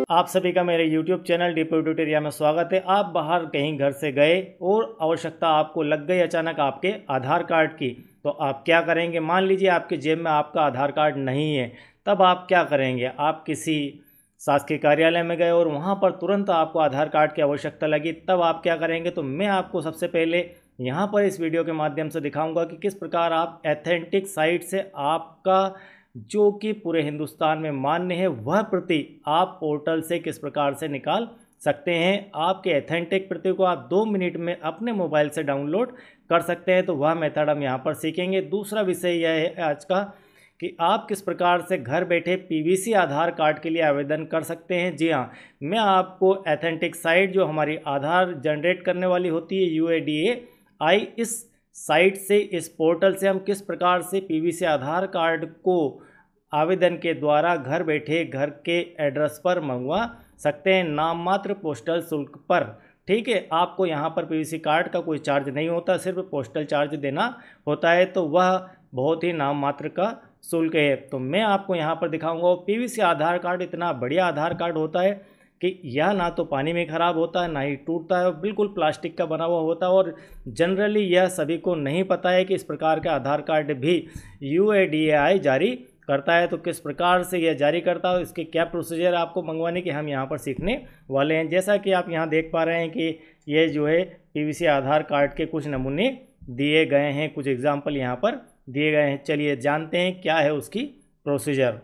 आप सभी का मेरे YouTube चैनल डीपी ट्यूटोरियल में स्वागत है। आप बाहर कहीं घर से गए और आवश्यकता आपको लग गई अचानक आपके आधार कार्ड की, तो आप क्या करेंगे। मान लीजिए आपके जेब में आपका आधार कार्ड नहीं है, तब आप क्या करेंगे। आप किसी शासकीय कार्यालय में गए और वहाँ पर तुरंत आपको आधार कार्ड की आवश्यकता लगी, तब आप क्या करेंगे। तो मैं आपको सबसे पहले यहाँ पर इस वीडियो के माध्यम से दिखाऊंगा कि किस प्रकार आप एथेंटिक साइट से आपका जो कि पूरे हिंदुस्तान में मान्य है वह प्रति आप पोर्टल से किस प्रकार से निकाल सकते हैं। आपके एथेंटिक प्रति को आप 2 मिनट में अपने मोबाइल से डाउनलोड कर सकते हैं, तो वह मेथड हम यहाँ पर सीखेंगे। दूसरा विषय यह है आज का कि आप किस प्रकार से घर बैठे पीवीसी आधार कार्ड के लिए आवेदन कर सकते हैं। जी हाँ, मैं आपको एथेंटिक साइट जो हमारी आधार जनरेट करने वाली होती है UIDAI, इस साइट से, इस पोर्टल से हम किस प्रकार से पीवीसी आधार कार्ड को आवेदन के द्वारा घर बैठे घर के एड्रेस पर मंगवा सकते हैं, नाम मात्र पोस्टल शुल्क पर। ठीक है, आपको यहाँ पर पीवीसी कार्ड का कोई चार्ज नहीं होता, सिर्फ पोस्टल चार्ज देना होता है, तो वह बहुत ही नाम मात्र का शुल्क है। तो मैं आपको यहाँ पर दिखाऊंगा पीवीसी आधार कार्ड इतना बढ़िया आधार कार्ड होता है कि यह ना तो पानी में ख़राब होता है, ना ही टूटता है, बिल्कुल प्लास्टिक का बना हुआ होता है। और जनरली यह सभी को नहीं पता है कि इस प्रकार का आधार कार्ड भी UIDAI जारी करता है। तो किस प्रकार से यह जारी करता है, इसके क्या प्रोसीजर आपको मंगवाने के हम यहाँ पर सीखने वाले हैं। जैसा कि आप यहाँ देख पा रहे हैं कि ये जो है पीवीसी आधार कार्ड के कुछ नमूने दिए गए हैं, कुछ एग्जाम्पल यहाँ पर दिए गए हैं। चलिए जानते हैं क्या है उसकी प्रोसीजर।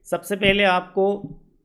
सबसे पहले आपको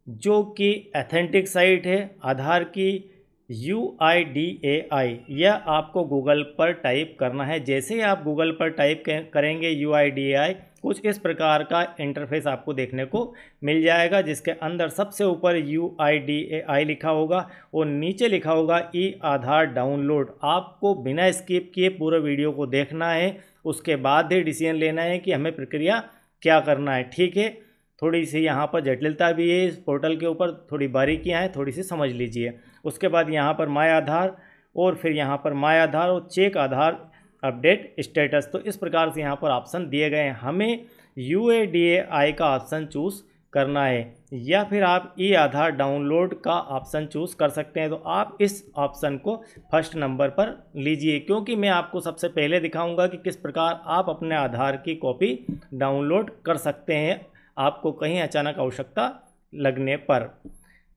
जो कि एथेंटिक साइट है आधार की UIDAI, यह आपको गूगल पर टाइप करना है। जैसे ही आप गूगल पर टाइप करेंगे UIDAI, कुछ इस प्रकार का इंटरफेस आपको देखने को मिल जाएगा, जिसके अंदर सबसे ऊपर UIDAI लिखा होगा और नीचे लिखा होगा ई आधार डाउनलोड। आपको बिना स्किप किए पूरे वीडियो को देखना है, उसके बाद ही डिसीजन लेना है कि हमें प्रक्रिया क्या करना है। ठीक है, थोड़ी सी यहाँ पर जटिलता भी है, इस पोर्टल के ऊपर थोड़ी बारीकियाँ हैं, थोड़ी सी समझ लीजिए। उसके बाद यहाँ पर माय आधार और फिर यहाँ पर माय आधार और चेक आधार अपडेट स्टेटस, तो इस प्रकार से यहाँ पर ऑप्शन दिए गए हैं। हमें UIDAI का ऑप्शन चूज़ करना है या फिर आप ई आधार डाउनलोड का ऑप्शन चूज़ कर सकते हैं। तो आप इस ऑप्शन को फर्स्ट नंबर पर लीजिए, क्योंकि मैं आपको सबसे पहले दिखाऊंगा कि किस प्रकार आप अपने आधार की कॉपी डाउनलोड कर सकते हैं आपको कहीं अचानक आवश्यकता लगने पर।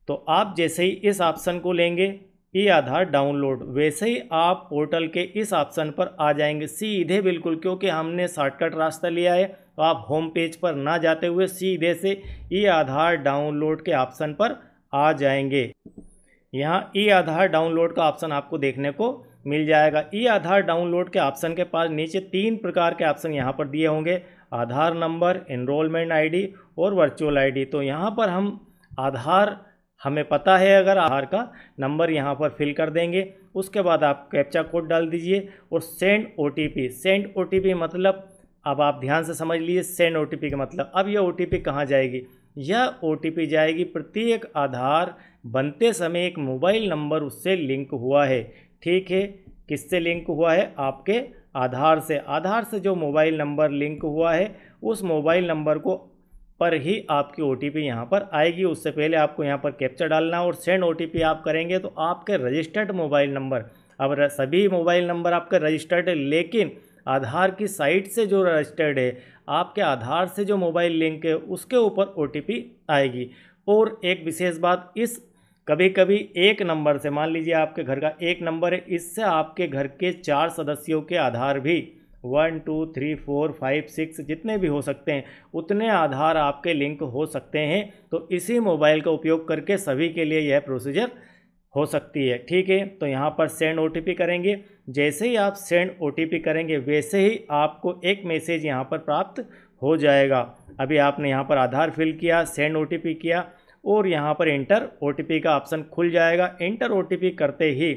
तो आप जैसे ही इस ऑप्शन को लेंगे ई आधार डाउनलोड, वैसे ही आप पोर्टल के इस ऑप्शन पर आ जाएंगे सीधे, बिल्कुल, क्योंकि हमने शॉर्टकट रास्ता लिया है। तो आप होम पेज पर ना जाते हुए सीधे से ई आधार डाउनलोड के ऑप्शन पर आ जाएंगे। यहाँ ई आधार डाउनलोड का ऑप्शन आपको देखने को मिल जाएगा। ई आधार डाउनलोड के ऑप्शन के पास नीचे 3 प्रकार के ऑप्शन यहाँ पर दिए होंगे, आधार नंबर, एनरोलमेंट ID और वर्चुअल ID। तो यहाँ पर हम आधार, हमें पता है अगर आधार का नंबर यहाँ पर फिल कर देंगे। उसके बाद आप कैप्चा कोड डाल दीजिए और सेंड OTP। सेंड OTP मतलब, अब आप ध्यान से समझ लीजिए, सेंड OTP का मतलब, अब यह OTP कहाँ जाएगी। यह OTP जाएगी प्रत्येक आधार बनते समय एक मोबाइल नंबर उससे लिंक हुआ है। ठीक है, किससे लिंक हुआ है, आपके आधार से। आधार से जो मोबाइल नंबर लिंक हुआ है उस मोबाइल नंबर को पर ही आपकी OTP यहाँ पर आएगी। उससे पहले आपको यहाँ पर कैप्चा डालना और सेंड OTP आप करेंगे तो आपके रजिस्टर्ड मोबाइल नंबर, अब सभी मोबाइल नंबर आपके रजिस्टर्ड है, लेकिन आधार की साइट से जो रजिस्टर्ड है, आपके आधार से जो मोबाइल लिंक है उसके ऊपर OTP आएगी। और एक विशेष बात, इस कभी कभी एक नंबर से, मान लीजिए आपके घर का एक नंबर है, इससे आपके घर के 4 सदस्यों के आधार भी 1 2 3 4 5 6 जितने भी हो सकते हैं उतने आधार आपके लिंक हो सकते हैं। तो इसी मोबाइल का उपयोग करके सभी के लिए यह प्रोसीजर हो सकती है। ठीक है, तो यहाँ पर सेंड OTP करेंगे। जैसे ही आप सेंड OTP करेंगे वैसे ही आपको एक मैसेज यहाँ पर प्राप्त हो जाएगा। अभी आपने यहाँ पर आधार फिल किया, सेंड OTP किया और यहाँ पर एंटर OTP का ऑप्शन खुल जाएगा। एंटर OTP करते ही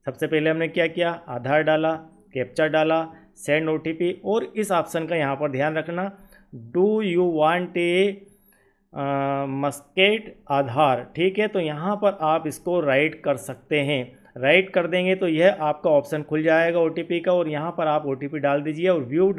सबसे पहले हमने क्या किया, आधार डाला, कैप्चा डाला, सेंड OTP और इस ऑप्शन का यहाँ पर ध्यान रखना, do you want a masked Aadhaar. ठीक है, तो यहाँ पर आप इसको राइट कर सकते हैं। राइट कर देंगे तो यह आपका ऑप्शन खुल जाएगा OTP का और यहाँ पर आप OTP डाल दीजिए और view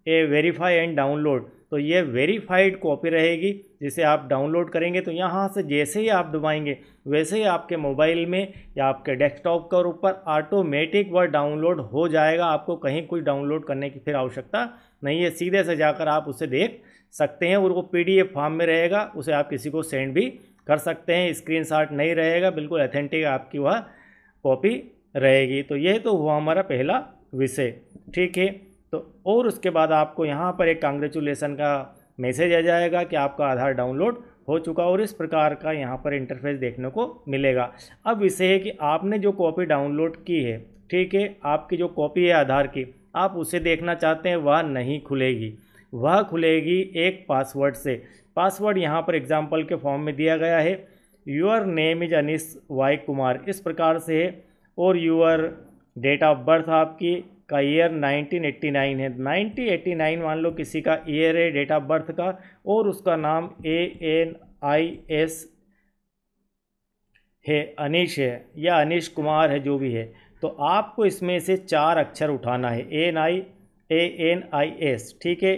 A verify and download, तो ये वेरीफाइड कॉपी रहेगी जिसे आप डाउनलोड करेंगे। तो यहाँ से जैसे ही आप दबाएंगे वैसे ही आपके मोबाइल में या आपके डेस्कटॉप के ऊपर ऑटोमेटिक वह डाउनलोड हो जाएगा। आपको कहीं कुछ डाउनलोड करने की फिर आवश्यकता नहीं है, सीधे से जाकर आप उसे देख सकते हैं। और वो PDF फॉर्म में रहेगा, उसे आप किसी को सेंड भी कर सकते हैं। स्क्रीनशॉट नहीं रहेगा, बिल्कुल ऑथेंटिक आपकी वह कॉपी रहेगी। तो ये तो हुआ हमारा पहला विषय, ठीक है। तो और उसके बाद आपको यहाँ पर एक कांग्रेचुलेसन का मैसेज आ जाएगा कि आपका आधार डाउनलोड हो चुका, और इस प्रकार का यहाँ पर इंटरफेस देखने को मिलेगा। अब विषय है कि आपने जो कॉपी डाउनलोड की है, ठीक है, आपकी जो कॉपी है आधार की, आप उसे देखना चाहते हैं, वह नहीं खुलेगी। वह खुलेगी एक पासवर्ड से। पासवर्ड यहाँ पर एग्जाम्पल के फॉर्म में दिया गया है, your name is Anish Y Kumar, इस प्रकार से है। और योर डेट ऑफ बर्थ आपकी का ईयर 1989 है, 1989 मान लो किसी का ईयर है डेट ऑफ बर्थ का, और उसका नाम ANIS है, अनिश है या अनिश कुमार है, जो भी है। तो आपको इसमें से 4 अक्षर उठाना है, ANIS, ठीक है,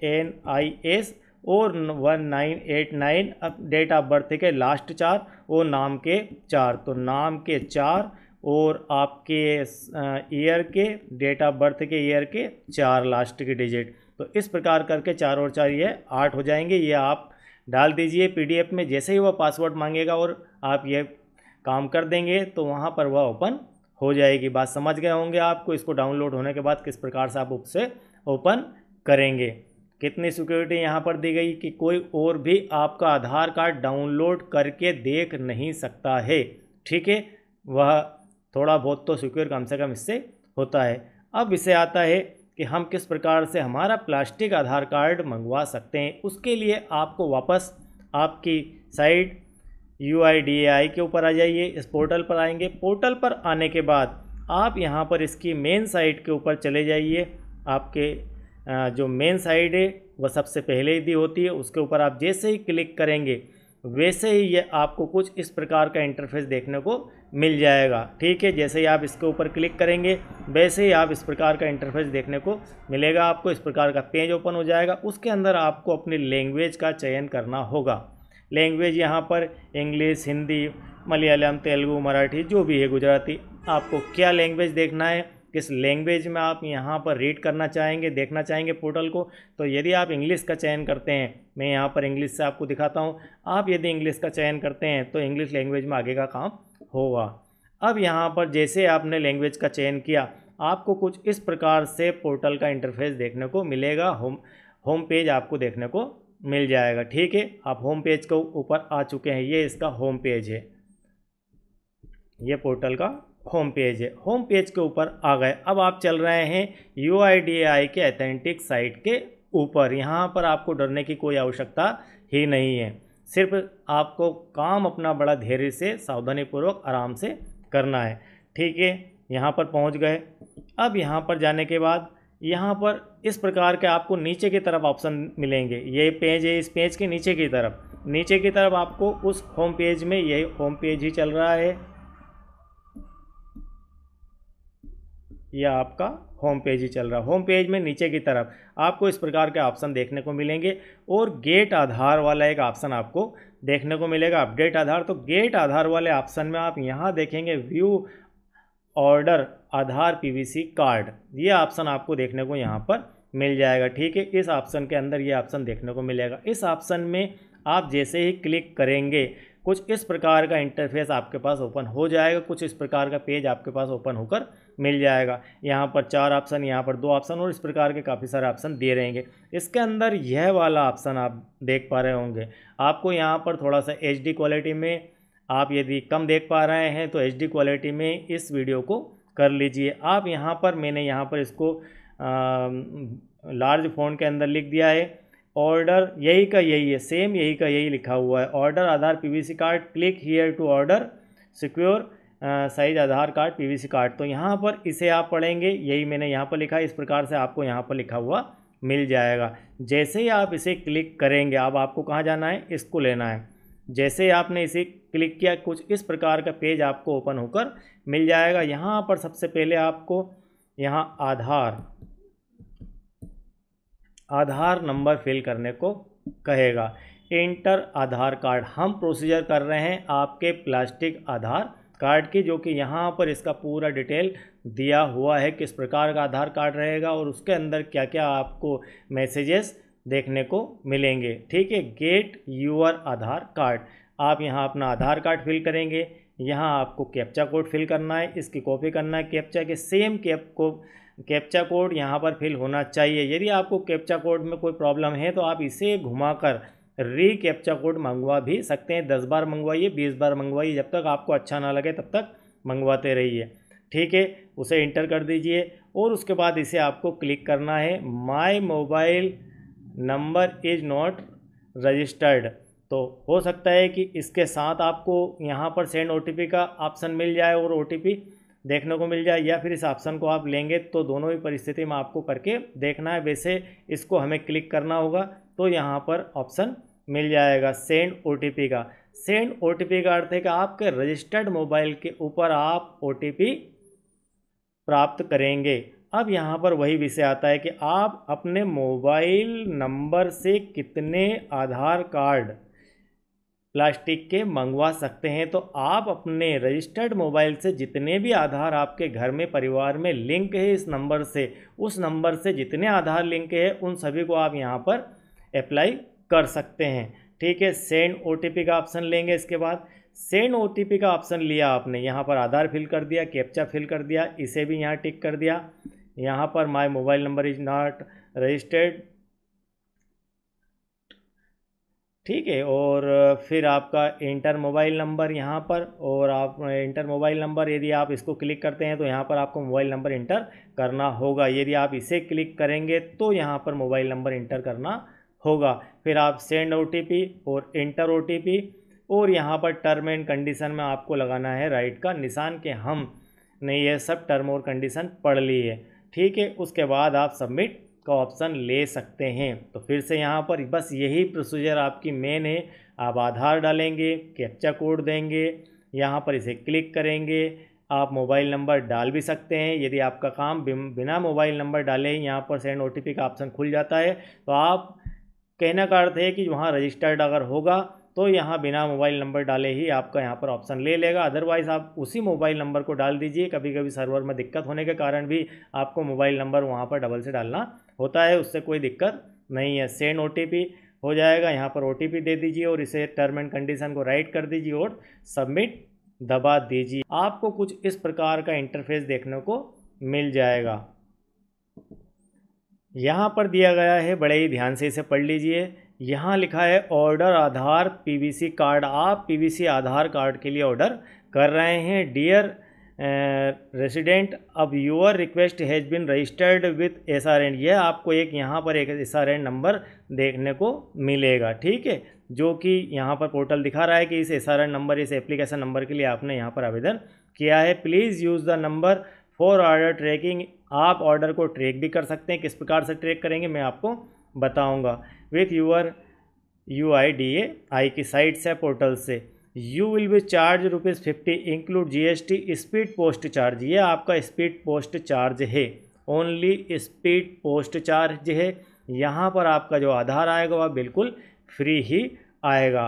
ANIS और 1989 अब डेट ऑफ बर्थ के लास्ट 4 और नाम के 4, तो नाम के 4 और आपके ईयर के डेट ऑफ बर्थ के ईयर के 4 लास्ट के डिजिट। तो इस प्रकार करके 4 और 4 ये 8 हो जाएंगे। ये आप डाल दीजिए PDF में, जैसे ही वह पासवर्ड मांगेगा और आप ये काम कर देंगे तो वहाँ पर वह ओपन हो जाएगी। बात समझ गए होंगे आपको। इसको डाउनलोड होने के बाद किस प्रकार से आप उससे ओपन करेंगे। कितनी सिक्योरिटी यहाँ पर दी गई कि कोई और भी आपका आधार कार्ड डाउनलोड करके देख नहीं सकता है, ठीक है। वह थोड़ा बहुत तो सिक्योर कम से कम इससे होता है। अब इसे आता है कि हम किस प्रकार से हमारा प्लास्टिक आधार कार्ड मंगवा सकते हैं। उसके लिए आपको वापस आपकी साइट UIDAI के ऊपर आ जाइए, इस पोर्टल पर आएंगे। पोर्टल पर आने के बाद आप यहाँ पर इसकी मेन साइट के ऊपर चले जाइए। आपके जो मेन साइट है वह सबसे पहले ही दी होती है, उसके ऊपर आप जैसे ही क्लिक करेंगे वैसे ही ये आपको कुछ इस प्रकार का इंटरफेस देखने को मिल जाएगा, ठीक है। जैसे ही आप इसके ऊपर क्लिक करेंगे वैसे ही आप इस प्रकार का इंटरफेस देखने को मिलेगा। आपको इस प्रकार का पेज ओपन हो जाएगा। उसके अंदर आपको अपनी लैंग्वेज का चयन करना होगा। लैंग्वेज यहाँ पर इंग्लिश, हिंदी, मलयालम, तेलुगु, मराठी, जो भी है, गुजराती, आपको क्या लैंग्वेज देखना है, किस लैंग्वेज में आप यहाँ पर रीड करना चाहेंगे, देखना चाहेंगे पोर्टल को। तो यदि आप इंग्लिश का चयन करते हैं, मैं यहाँ पर इंग्लिश से आपको दिखाता हूँ। आप यदि इंग्लिश का चयन करते हैं तो इंग्लिश लैंग्वेज में आगे का काम होगा। अब यहाँ पर जैसे आपने लैंग्वेज का चयन किया, आपको कुछ इस प्रकार से पोर्टल का इंटरफेस देखने को मिलेगा। होम पेज आपको देखने को मिल जाएगा, ठीक है। आप होम पेज के ऊपर आ चुके हैं। ये इसका होम पेज है, ये पोर्टल का होम पेज है। होम पेज के ऊपर आ गए। अब आप चल रहे हैं UIDAI के ऑथेंटिक साइट के ऊपर। यहाँ पर आपको डरने की कोई आवश्यकता ही नहीं है। सिर्फ आपको काम अपना बड़ा धैर्य से, सावधानीपूर्वक, आराम से करना है, ठीक है। यहाँ पर पहुँच गए। अब यहाँ पर जाने के बाद यहाँ पर इस प्रकार के आपको नीचे की तरफ ऑप्शन मिलेंगे। ये पेज है, इस पेज के नीचे की तरफ आपको उस होम पेज में, यही होम पेज ही चल रहा है, यह आपका होम पेज ही चल रहा है। होम पेज में नीचे की तरफ आपको इस प्रकार के ऑप्शन देखने को मिलेंगे और गेट आधार वाला एक ऑप्शन आपको देखने को मिलेगा, अपडेट आधार। तो गेट आधार वाले ऑप्शन में आप यहाँ देखेंगे view order Aadhaar PVC card, ये ऑप्शन आपको देखने को यहाँ पर मिल जाएगा, ठीक है। इस ऑप्शन के अंदर ये ऑप्शन देखने को मिलेगा। इस ऑप्शन में आप जैसे ही क्लिक करेंगे कुछ इस प्रकार का इंटरफेस आपके पास ओपन हो जाएगा। कुछ इस प्रकार का पेज आपके पास ओपन होकर मिल जाएगा। यहाँ पर 4 ऑप्शन, यहाँ पर 2 ऑप्शन और इस प्रकार के काफ़ी सारे ऑप्शन दे रहेंगे। इसके अंदर यह वाला ऑप्शन आप देख पा रहे होंगे। आपको यहाँ पर थोड़ा सा HD क्वालिटी में, आप यदि कम देख पा रहे हैं तो HD क्वालिटी में इस वीडियो को कर लीजिए। आप यहाँ पर, मैंने यहाँ पर इसको लार्ज फ़ॉन्ट के अंदर लिख दिया है। ऑर्डर यही का यही है, सेम यही का यही लिखा हुआ है। Order Aadhaar PVC card, click here to order secure size Aadhaar card PVC card. तो यहाँ पर इसे आप पढ़ेंगे, यही मैंने यहाँ पर लिखा है। इस प्रकार से आपको यहाँ पर लिखा हुआ मिल जाएगा। जैसे ही आप इसे क्लिक करेंगे, अब आपको कहाँ जाना है, इसको लेना है। जैसे ही आपने इसे क्लिक किया, कुछ इस प्रकार का पेज आपको ओपन होकर मिल जाएगा। यहाँ पर सबसे पहले आपको यहाँ आधार आधार नंबर फिल करने को कहेगा। इंटर आधार कार्ड, हम प्रोसीजर कर रहे हैं आपके प्लास्टिक आधार कार्ड की, जो कि यहाँ पर इसका पूरा डिटेल दिया हुआ है किस प्रकार का आधार कार्ड रहेगा और उसके अंदर क्या क्या आपको मैसेजेस देखने को मिलेंगे। ठीक है, गेट यूअर आधार कार्ड, आप यहाँ अपना आधार कार्ड फिल करेंगे। यहाँ आपको कैप्चा कोड फिल करना है, इसकी कॉपी करना है कैप्चा के, सेम कैप्चा कोड यहाँ पर फिल होना चाहिए। यदि आपको कैप्चा कोड में कोई प्रॉब्लम है तो आप इसे घुमाकर री कैप्चा कोड मंगवा भी सकते हैं। 10 बार मंगवाइए, 20 बार मंगवाइए, जब तक आपको अच्छा ना लगे तब तक मंगवाते रहिए। ठीक है, उसे इंटर कर दीजिए और उसके बाद इसे आपको क्लिक करना है my mobile number is not registered. तो हो सकता है कि इसके साथ आपको यहाँ पर सेंड OTP का ऑप्शन मिल जाए और OTP देखने को मिल जाए, या फिर इस ऑप्शन को आप लेंगे तो दोनों ही परिस्थिति में आपको करके देखना है। वैसे इसको हमें क्लिक करना होगा तो यहाँ पर ऑप्शन मिल जाएगा सेंड OTP का। सेंड OTP का अर्थ है कि आपके रजिस्टर्ड मोबाइल के ऊपर आप OTP प्राप्त करेंगे। अब यहाँ पर वही विषय आता है कि आप अपने मोबाइल नंबर से कितने आधार कार्ड प्लास्टिक के मंगवा सकते हैं। तो आप अपने रजिस्टर्ड मोबाइल से जितने भी आधार आपके घर में परिवार में लिंक है इस नंबर से, उस नंबर से जितने आधार लिंक है उन सभी को आप यहाँ पर अप्लाई कर सकते हैं। ठीक है, सेंड OTP का ऑप्शन लेंगे। इसके बाद सेंड OTP का ऑप्शन लिया आपने, यहाँ पर आधार फिल कर दिया, कैप्चा फिल कर दिया, इसे भी यहाँ टिक कर दिया। यहाँ पर my mobile number is not registered, ठीक है, और फिर आपका इंटर मोबाइल नंबर यहाँ पर, और आप इंटर मोबाइल नंबर यदि आप इसको क्लिक करते हैं तो यहाँ पर आपको मोबाइल नंबर इंटर करना होगा। यदि आप इसे क्लिक करेंगे तो यहाँ पर मोबाइल नंबर इंटर करना होगा। फिर आप सेंड OTP और इंटर OTP, और यहाँ पर टर्म एंड कंडीशन में आपको लगाना है राइट का निशान कि हम नहीं ये सब टर्म और कंडीशन पढ़ ली है। ठीक है, उसके बाद आप सबमिट का ऑप्शन ले सकते हैं। तो फिर से यहाँ पर बस यही प्रोसीजर आपकी मेन है। आप आधार डालेंगे, कैप्चा कोड देंगे, यहाँ पर इसे क्लिक करेंगे। आप मोबाइल नंबर डाल भी सकते हैं। यदि आपका काम बिना मोबाइल नंबर डाले ही यहाँ पर सेंड OTP का ऑप्शन खुल जाता है तो आप कहने का अर्थ है कि वहाँ रजिस्टर्ड अगर होगा तो यहाँ बिना मोबाइल नंबर डाले ही आपका यहाँ पर ऑप्शन ले लेगा। अदरवाइज़ आप उसी मोबाइल नंबर को डाल दीजिए। कभी कभी सर्वर में दिक्कत होने के कारण भी आपको मोबाइल नंबर वहाँ पर डबल से डालना होता है, उससे कोई दिक्कत नहीं है। सेंड OTP हो जाएगा, यहाँ पर OTP दे दीजिए और इसे टर्म एंड कंडीशन को राइट कर दीजिए और सबमिट दबा दीजिए। आपको कुछ इस प्रकार का इंटरफेस देखने को मिल जाएगा। यहाँ पर दिया गया है, बड़े ही ध्यान से इसे पढ़ लीजिए। यहाँ लिखा है ऑर्डर आधार PVC कार्ड। आप PVC आधार कार्ड के लिए ऑर्डर कर रहे हैं। डियर रेसिडेंट, अब your request has been registered with SRN। यह आपको एक यहाँ पर एक SRN नंबर देखने को मिलेगा। ठीक है, जो कि यहाँ पर पोर्टल दिखा रहा है कि इस SRN नंबर, इस एप्लीकेशन नंबर के लिए आपने यहाँ पर आवेदन किया है। Please use the number for order tracking. आप ऑर्डर को ट्रैक भी कर सकते हैं। किस प्रकार से ट्रैक करेंगे मैं आपको बताऊंगा। विथ यूअर UIDAI की साइट से, पोर्टल से। You will be charge ₹50 include GST speed post charge. ये आपका स्पीड पोस्ट चार्ज है, ओनली स्पीड पोस्ट चार्ज है। यहाँ पर आपका जो आधार आएगा वह बिल्कुल फ्री ही आएगा।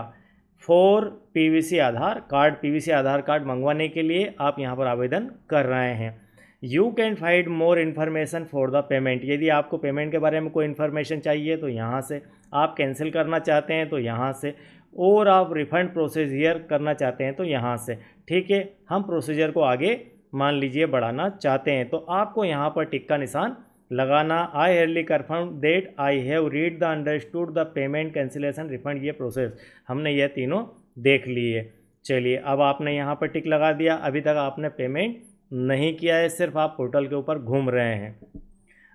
For PVC Aadhaar card, PVC Aadhaar card मंगवाने के लिए आप यहाँ पर आवेदन कर रहे हैं। You can find more information for the payment. यदि आपको पेमेंट के बारे में कोई इन्फॉर्मेशन चाहिए तो यहाँ से, आप कैंसिल करना चाहते हैं तो यहाँ से, और आप रिफंड प्रोसेस हियर करना चाहते हैं तो यहाँ से। ठीक है, हम प्रोसीजर को आगे मान लीजिए बढ़ाना चाहते हैं तो आपको यहाँ पर टिक का निशान लगाना। I hereby confirm that I have read the understood the payment cancellation refund, ये प्रोसेस हमने ये तीनों देख लिए। चलिए, अब आपने यहाँ पर टिक लगा दिया। अभी तक आपने पेमेंट नहीं किया है, सिर्फ आप पोर्टल के ऊपर घूम रहे हैं।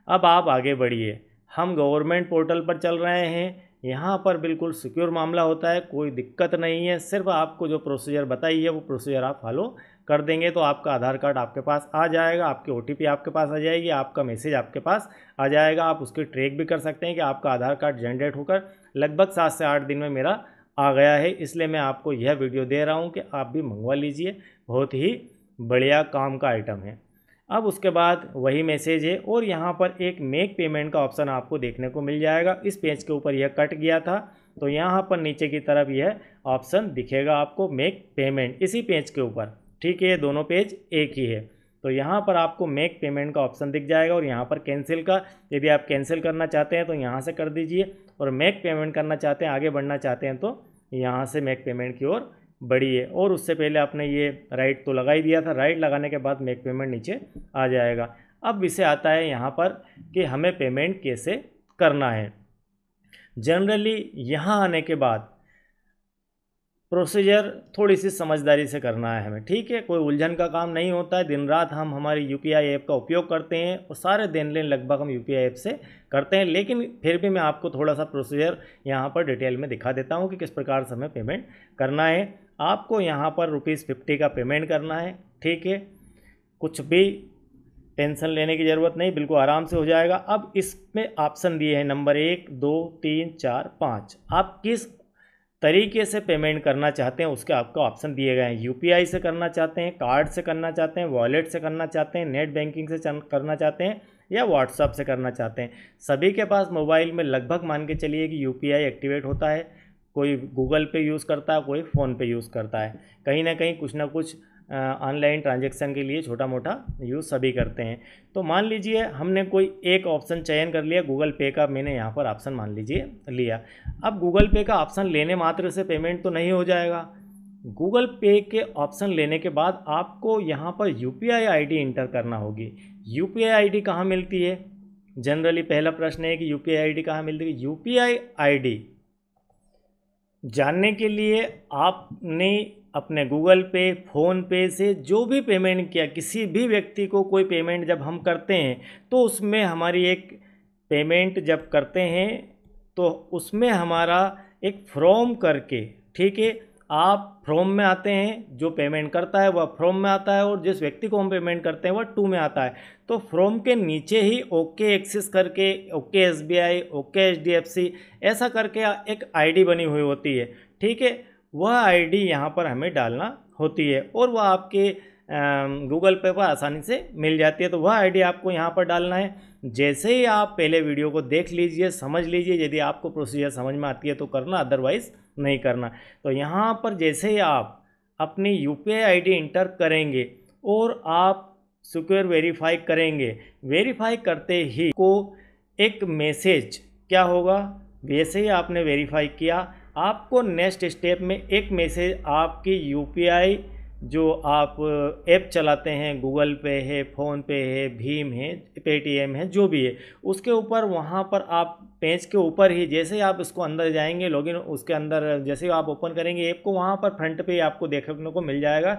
अब आप आगे बढ़िए। हम गवर्नमेंट पोर्टल पर चल रहे हैं। यहाँ पर बिल्कुल सिक्योर मामला होता है, कोई दिक्कत नहीं है। सिर्फ आपको जो प्रोसीजर बताई है वो प्रोसीजर आप फॉलो कर देंगे तो आपका आधार कार्ड आपके पास आ जाएगा, आपकी OTP आपके पास आ जाएगी, आपका मैसेज आपके पास आ जाएगा। आप उसकी ट्रैक भी कर सकते हैं कि आपका आधार कार्ड जनरेट होकर लगभग 7 से 8 दिन में मेरा आ गया है। इसलिए मैं आपको यह वीडियो दे रहा हूँ कि आप भी मंगवा लीजिए, बहुत ही बढ़िया काम का आइटम है। अब उसके बाद वही मैसेज है और यहाँ पर एक मेक पेमेंट का ऑप्शन आपको देखने को मिल जाएगा। इस पेज के ऊपर यह कट गया था, तो यहाँ पर नीचे की तरफ यह ऑप्शन दिखेगा आपको मेक पेमेंट इसी पेज के ऊपर। ठीक है, दोनों पेज एक ही है। तो यहाँ पर आपको मेक पेमेंट का ऑप्शन दिख जाएगा और यहाँ पर कैंसिल का, यदि आप कैंसिल करना चाहते हैं तो यहाँ से कर दीजिए, और मेक पेमेंट करना चाहते हैं, आगे बढ़ना चाहते हैं, तो यहाँ से मेक पेमेंट की ओर बढ़िए। और उससे पहले आपने ये राइट तो लगा ही दिया था, राइट लगाने के बाद मेक पेमेंट नीचे आ जाएगा। अब विषय आता है यहाँ पर कि हमें पेमेंट कैसे करना है। जनरली यहाँ आने के बाद प्रोसीजर थोड़ी सी समझदारी से करना है हमें। ठीक है, कोई उलझन का काम नहीं होता है। दिन रात हम हमारी यूपीआई ऐप का उपयोग करते हैं और सारे देन लेन लगभग हम यूपीआई ऐप से करते हैं, लेकिन फिर भी मैं आपको थोड़ा सा प्रोसीजर यहाँ पर डिटेल में दिखा देता हूँ कि किस प्रकार से हमें पेमेंट करना है। आपको यहाँ पर ₹50 का पेमेंट करना है। ठीक है, कुछ भी टेंशन लेने की ज़रूरत नहीं, बिल्कुल आराम से हो जाएगा। अब इसमें ऑप्शन दिए हैं नंबर 1, 2, 3, 4, 5। आप किस तरीके से पेमेंट करना चाहते हैं उसके आपको ऑप्शन दिए गए हैं। यूपीआई से करना चाहते हैं, कार्ड से करना चाहते हैं, वॉलेट से करना चाहते हैं, नेट बैंकिंग से करना चाहते हैं, या व्हाट्सएप से करना चाहते हैं। सभी के पास मोबाइल में लगभग मान के चलिए कि यूपीआई एक्टिवेट होता है। कोई गूगल पे यूज़ करता है, कोई फ़ोन पे यूज़ करता है, कहीं ना कहीं कुछ ना कुछ ऑनलाइन ट्रांजैक्शन के लिए छोटा मोटा यूज़ सभी करते हैं। तो मान लीजिए हमने कोई एक ऑप्शन चयन कर लिया, गूगल पे का मैंने यहाँ पर ऑप्शन मान लीजिए लिया। अब गूगल पे का ऑप्शन लेने मात्र से पेमेंट तो नहीं हो जाएगा। गूगल पे के ऑप्शन लेने के बाद आपको यहाँ पर यूपीआई आईडी इंटर करना होगी। यूपीआई आईडी कहाँ मिलती है? जनरली पहला प्रश्न है कि यूपीआई आईडी कहाँ मिलती है। यूपीआई आईडी जानने के लिए आपने अपने गूगल पे, फ़ोन पे से जो भी पेमेंट किया, किसी भी व्यक्ति को कोई पेमेंट जब हम करते हैं तो उसमें हमारी एक पेमेंट जब करते हैं तो उसमें हमारा एक फ्रॉम करके, ठीक है, आप फ्रॉम में आते हैं, जो पेमेंट करता है वह फ्रॉम में आता है और जिस व्यक्ति को हम पेमेंट करते हैं वह टू में आता है। तो फ्रॉम के नीचे ही ओके एक्सिस करके, ओके एसबीआई, ओके एचडीएफसी ऐसा करके एक आईडी बनी हुई होती है। ठीक है, वह आईडी यहाँ पर हमें डालना होती है और वह आपके गूगल पे पर आसानी से मिल जाती है। तो वह आईडी आपको यहाँ पर डालना है। जैसे ही आप पहले वीडियो को देख लीजिए, समझ लीजिए, यदि आपको प्रोसीजर समझ में आती है तो करना, अदरवाइज़ नहीं करना। तो यहाँ पर जैसे ही आप अपनी यूपीआई आईडी इंटर करेंगे और आप सिक्योर वेरीफाई करेंगे, वेरीफाई करते ही को एक मैसेज क्या होगा, वैसे ही आपने वेरीफाई किया, आपको नेक्स्ट स्टेप में एक मैसेज आपकी यूपीआई जो आप ऐप चलाते हैं, गूगल पे है, फ़ोन पे है, भीम है, पेटीएम है, जो भी है, उसके ऊपर वहाँ पर आप पेज के ऊपर ही जैसे ही आप इसको अंदर जाएंगे, लॉगिन उसके अंदर जैसे ही आप ओपन करेंगे ऐप को, वहाँ पर फ्रंट पे आपको देखने को मिल जाएगा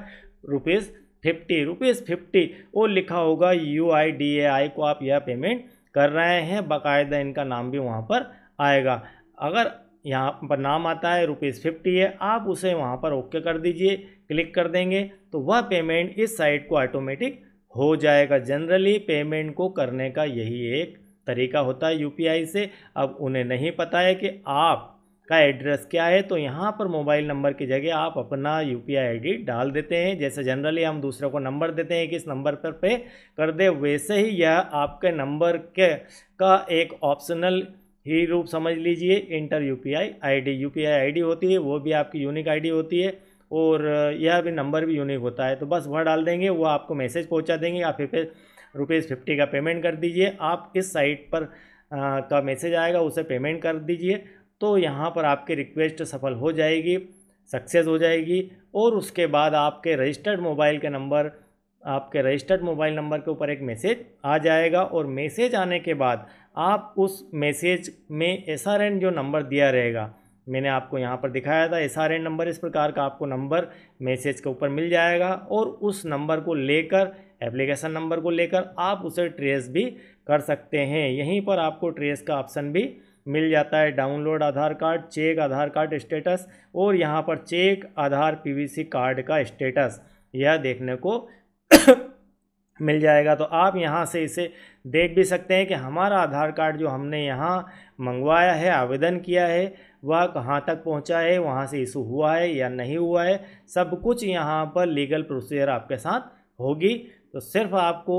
₹50 और लिखा होगा UIDAI को आप यह पेमेंट कर रहे हैं। बाकायदा इनका नाम भी वहाँ पर आएगा। अगर यहाँ पर नाम आता है ₹50 है, आप उसे वहाँ पर ओके कर दीजिए, क्लिक कर देंगे तो वह पेमेंट इस साइट को ऑटोमेटिक हो जाएगा। जनरली पेमेंट को करने का यही एक तरीका होता है यूपीआई से। अब उन्हें नहीं पता है कि आपका एड्रेस क्या है, तो यहाँ पर मोबाइल नंबर की जगह आप अपना यूपीआई आईडी डाल देते हैं। जैसे जनरली हम दूसरे को नंबर देते हैं कि इस नंबर पर पे कर दे, वैसे ही यह आपके नंबर का एक ऑप्शनल ही रूप समझ लीजिए। इंटर यूपीआई आईडी होती है, वो भी आपकी यूनिक आईडी होती है और यह भी नंबर भी यूनिक होता है। तो बस वह डाल देंगे, वो आपको मैसेज पहुंचा देंगे, आप ₹50 का पेमेंट कर दीजिए। आप इस साइट पर का मैसेज आएगा, उसे पेमेंट कर दीजिए, तो यहाँ पर आपकी रिक्वेस्ट सफल हो जाएगी, सक्सेस हो जाएगी। और उसके बाद आपके रजिस्टर्ड मोबाइल नंबर के ऊपर एक मैसेज आ जाएगा और मैसेज आने के बाद आप उस मैसेज में SRN जो नंबर दिया रहेगा, मैंने आपको यहाँ पर दिखाया था SRN नंबर, इस प्रकार का आपको नंबर मैसेज के ऊपर मिल जाएगा और उस नंबर को लेकर, एप्लीकेशन नंबर को लेकर आप उसे ट्रेस भी कर सकते हैं। यहीं पर आपको ट्रेस का ऑप्शन भी मिल जाता है, डाउनलोड आधार कार्ड, चेक आधार कार्ड स्टेटस, और यहाँ पर चेक आधार PVC कार्ड का स्टेटस यह देखने को मिल जाएगा। तो आप यहाँ से इसे देख भी सकते हैं कि हमारा आधार कार्ड जो हमने यहाँ मंगवाया है, आवेदन किया है, वह कहाँ तक पहुँचा है, वहाँ से इशू हुआ है या नहीं हुआ है, सब कुछ यहाँ पर लीगल प्रोसीजर आपके साथ होगी। तो सिर्फ आपको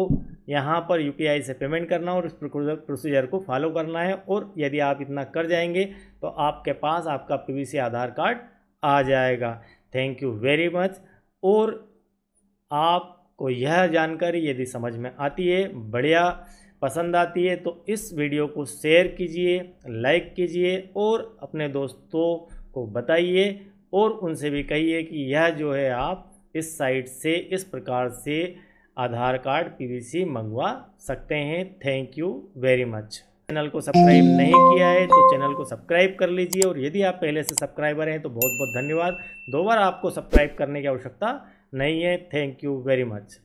यहाँ पर यूपीआई से पेमेंट करना और इस प्रोसीजर को फॉलो करना है। और यदि आप इतना कर जाएंगे तो आपके पास आपका पीवीसी आधार कार्ड आ जाएगा। Thank you very much. और आपको यह जानकारी यदि समझ में आती है, बढ़िया पसंद आती है, तो इस वीडियो को शेयर कीजिए, लाइक कीजिए और अपने दोस्तों को बताइए और उनसे भी कहिए कि यह जो है आप इस साइट से इस प्रकार से आधार कार्ड पीवीसी मंगवा सकते हैं। Thank you very much. Channel को सब्सक्राइब नहीं किया है तो चैनल को सब्सक्राइब कर लीजिए, और यदि आप पहले से सब्सक्राइबर हैं तो बहुत बहुत धन्यवाद। दोबारा आपको सब्सक्राइब करने की आवश्यकता नहीं है। Thank you very much.